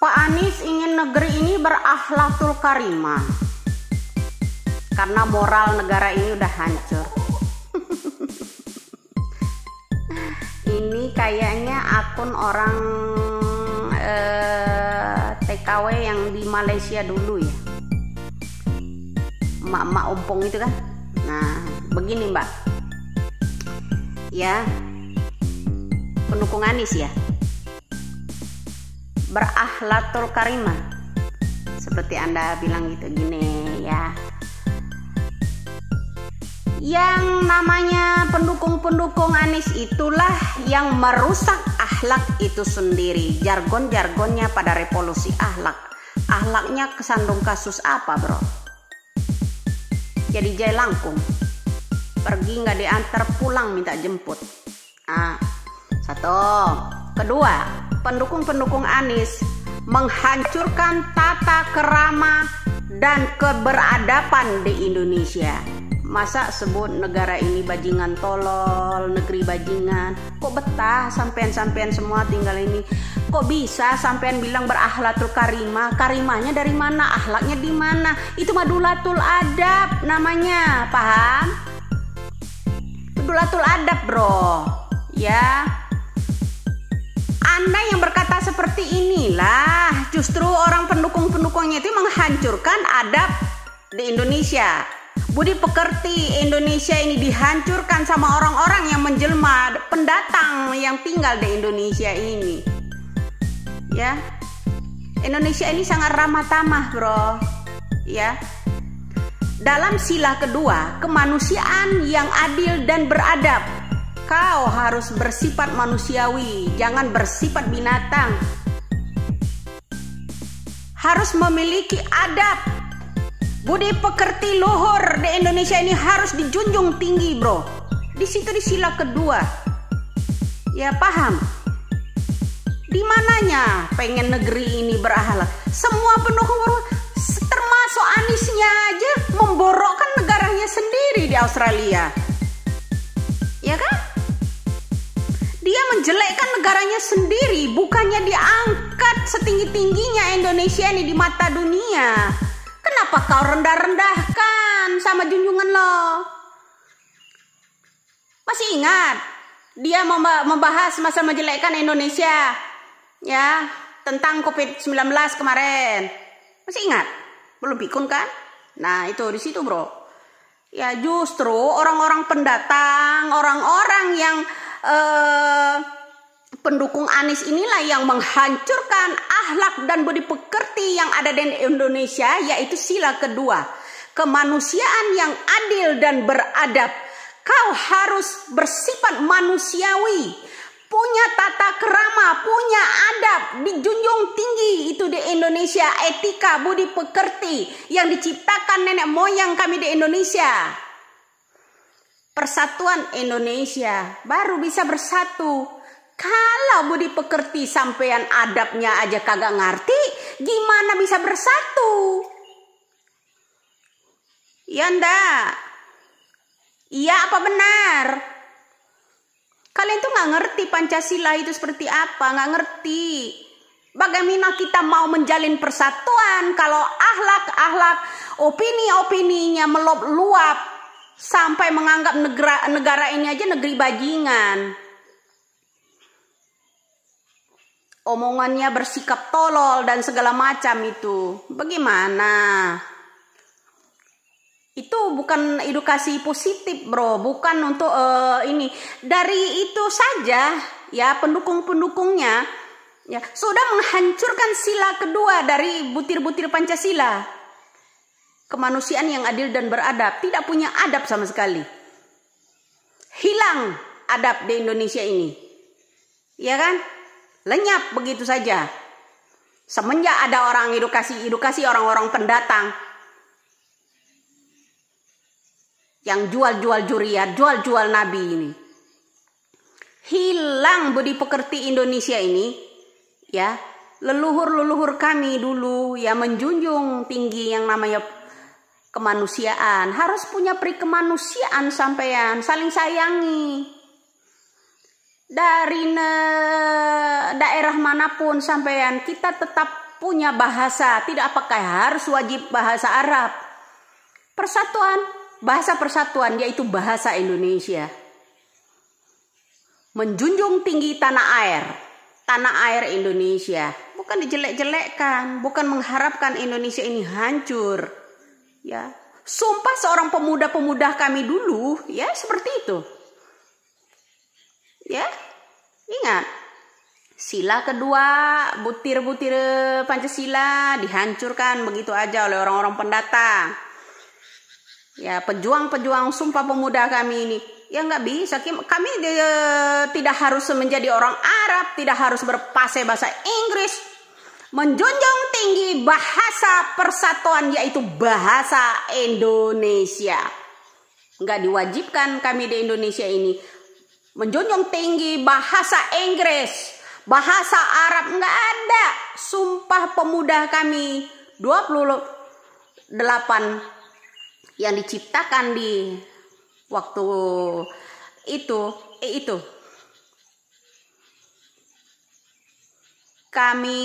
Pak Anies ingin negeri ini berakhlakul karimah karena moral negara ini udah hancur. Ini kayaknya akun orang TKW yang di Malaysia dulu ya, emak-emak ompong itu kan. Nah begini mbak ya, pendukung Anies ya, berakhlakul karimah seperti Anda bilang gitu, gini ya. Yang namanya pendukung-pendukung Anies itulah yang merusak akhlak itu sendiri. Jargon-jargonnya pada revolusi akhlak. Akhlaknya kesandung kasus apa bro? Jadi jai langkung, pergi nggak diantar, pulang minta jemput. Satu. Kedua, pendukung-pendukung Anies menghancurkan tata kerama dan keberadaban di Indonesia. Masa sebut negara ini bajingan tolol, negeri bajingan? Kok betah sampean-sampean semua tinggal ini? Kok bisa sampean bilang berakhlakul karimah? Karimahnya dari mana? Akhlaknya di mana? Itu madulatul adab namanya, paham? Madulatul adab bro, ya. Anda yang berkata seperti inilah justru orang pendukung-pendukungnya itu menghancurkan adab di Indonesia. Budi pekerti Indonesia ini dihancurkan sama orang-orang yang menjelma, pendatang yang tinggal di Indonesia ini. Ya. Indonesia ini sangat ramah tamah, bro. Ya. Dalam sila kedua, kemanusiaan yang adil dan beradab. Kau harus bersifat manusiawi, jangan bersifat binatang. Harus memiliki adab. Budi pekerti luhur di Indonesia ini harus dijunjung tinggi bro. Di situ di sila kedua. Ya paham? Di mananya pengen negeri ini berakhlak? Semua pendukung termasuk Aniesnya aja memborokkan negaranya sendiri di Australia. Ya kan? Dia menjelekkan negaranya sendiri, bukannya diangkat setinggi-tingginya Indonesia ini di mata dunia. Kenapa kau rendah-rendahkan sama junjungan lo? Masih ingat dia membahas masa menjelekkan Indonesia ya, tentang COVID-19 kemarin? Masih ingat? Belum pikun kan? Nah itu di situ bro. Ya justru orang-orang pendatang, orang-orang yang pendukung Anies inilah yang menghancurkan akhlak dan budi pekerti yang ada di Indonesia, yaitu sila kedua, kemanusiaan yang adil dan beradab. Kau harus bersifat manusiawi, punya tata kerama, punya adab, dijunjung tinggi itu di Indonesia, etika budi pekerti yang diciptakan nenek moyang kami di Indonesia. Persatuan Indonesia baru bisa bersatu. Kalau budi pekerti sampean adabnya aja kagak ngerti, gimana bisa bersatu? Ya ndak? Iya apa benar? Kalian tuh nggak ngerti Pancasila itu seperti apa, nggak ngerti. Bagaimana kita mau menjalin persatuan kalau akhlak opini-opininya meluap sampai menganggap negara ini aja negeri bajingan. Omongannya bersikap tolol dan segala macam itu. Bagaimana? Itu bukan edukasi positif bro, bukan untuk ini. Dari itu saja ya pendukung-pendukungnya ya sudah menghancurkan sila kedua dari butir-butir Pancasila. Kemanusiaan yang adil dan beradab, tidak punya adab sama sekali. Hilang adab di Indonesia ini. Ya kan? Lenyap begitu saja. Semenjak ada orang edukasi orang-orang pendatang yang jual-jual juriat, jual-jual nabi ini. Hilang budi pekerti Indonesia ini, ya. Leluhur-leluhur kami dulu ya menjunjung tinggi yang namanya kemanusiaan. Harus punya perikemanusiaan sampean, saling sayangi. Dari daerah manapun sampean, kita tetap punya bahasa. Tidak apakah harus wajib bahasa Arab. Persatuan, bahasa persatuan yaitu bahasa Indonesia. Menjunjung tinggi tanah air Indonesia. Bukan dijelek-jelekkan, bukan mengharapkan Indonesia ini hancur. Ya, sumpah seorang pemuda-pemuda kami dulu, ya seperti itu. Ya, ingat. Sila kedua, butir-butir Pancasila dihancurkan begitu aja oleh orang-orang pendatang. Ya, pejuang-pejuang Sumpah Pemuda kami ini, ya nggak bisa. Kami tidak harus menjadi orang Arab, tidak harus berpasai bahasa Inggris. Menjunjung tinggi bahasa persatuan yaitu bahasa Indonesia. Nggak diwajibkan kami di Indonesia ini menjunjung tinggi bahasa Inggris. Bahasa Arab nggak ada. Sumpah Pemuda kami 28 yang diciptakan di waktu itu. Kami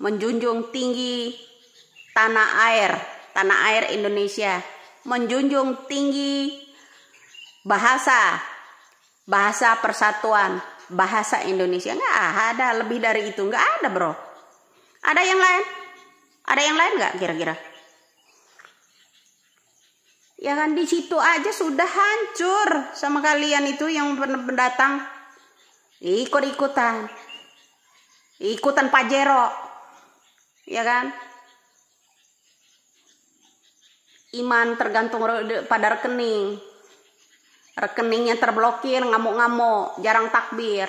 menjunjung tinggi tanah air Indonesia, menjunjung tinggi bahasa persatuan, bahasa Indonesia. Nggak ada lebih dari itu, nggak ada bro. Ada yang lain? Ada yang lain nggak kira-kira? Ya kan di situ aja sudah hancur sama kalian itu yang pendatang. Ikut-ikutan Pajero, ya kan? Iman tergantung pada rekeningnya terblokir, ngamuk-ngamuk, jarang takbir.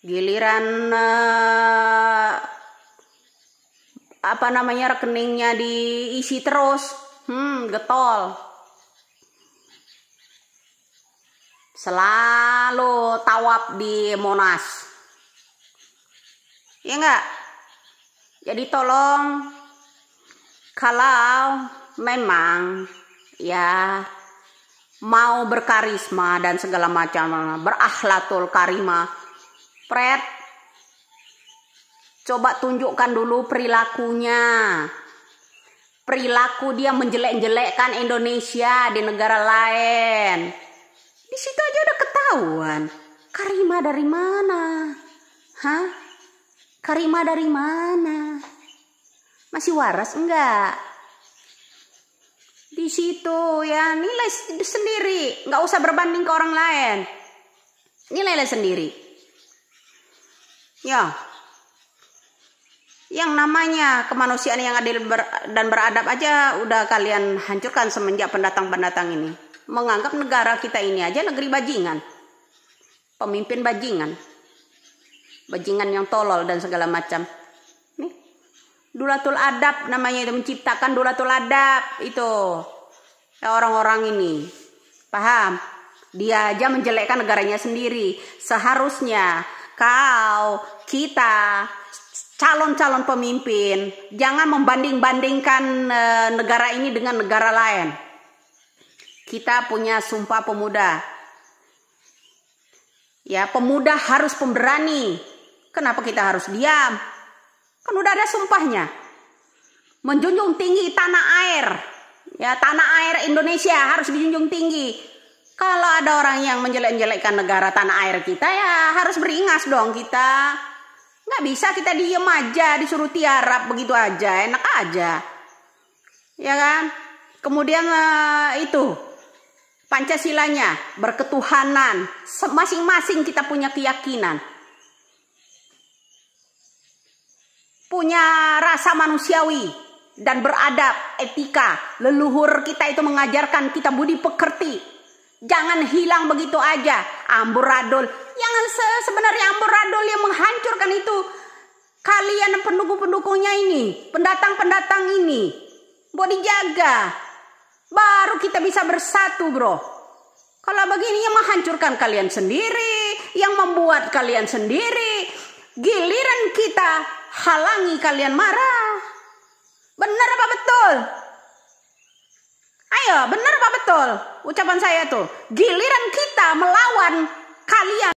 Giliran rekeningnya diisi terus, getol. Selalu tawaf di Monas, ya enggak? Jadi tolong, kalau memang ya mau berkarisma dan segala macam, berakhlatul karimah, coba tunjukkan dulu perilakunya. Perilaku dia menjelek-jelekkan Indonesia di negara lain. Di situ aja udah ketahuan. Karimah dari mana? Hah? Karimah dari mana? Masih waras enggak? Di situ ya nilai sendiri, nggak usah berbanding ke orang lain. Nilailah sendiri. Ya. Yang namanya kemanusiaan yang adil dan beradab aja udah kalian hancurkan semenjak pendatang-pendatang ini. Menganggap negara kita ini aja negeri bajingan. Pemimpin bajingan. Bajingan yang tolol dan segala macam. Nih. Dulatul adab namanya itu, menciptakan dulatul adab itu. Ya, orang-orang ini. Paham? Dia aja menjelekkan negaranya sendiri. Seharusnya kita calon-calon pemimpin jangan membanding-bandingkan negara ini dengan negara lain. Kita punya Sumpah Pemuda. Ya, pemuda harus pemberani. Kenapa kita harus diam? Kan udah ada sumpahnya. Menjunjung tinggi tanah air. Ya, tanah air Indonesia harus dijunjung tinggi. Kalau ada orang yang menjelek-jelekkan negara tanah air kita, ya harus beringas dong kita. Nggak bisa kita diem aja, disuruh tiarap begitu aja, enak aja. Ya kan? Kemudian itu Pancasilanya, berketuhanan, masing-masing kita punya keyakinan. Punya rasa manusiawi dan beradab, etika. Leluhur kita itu mengajarkan kita budi pekerti. Jangan hilang begitu aja, amburadul. Yang sebenarnya amburadul yang menghancurkan itu kalian pendukung-pendukungnya ini, pendatang-pendatang ini. Mau dijaga. Baru kita bisa bersatu bro. Kalau begini yang menghancurkan kalian sendiri, yang membuat kalian sendiri. Giliran kita halangi kalian marah. Benar apa betul? Ayo, benar apa betul? Ucapan saya tuh. Giliran kita melawan kalian.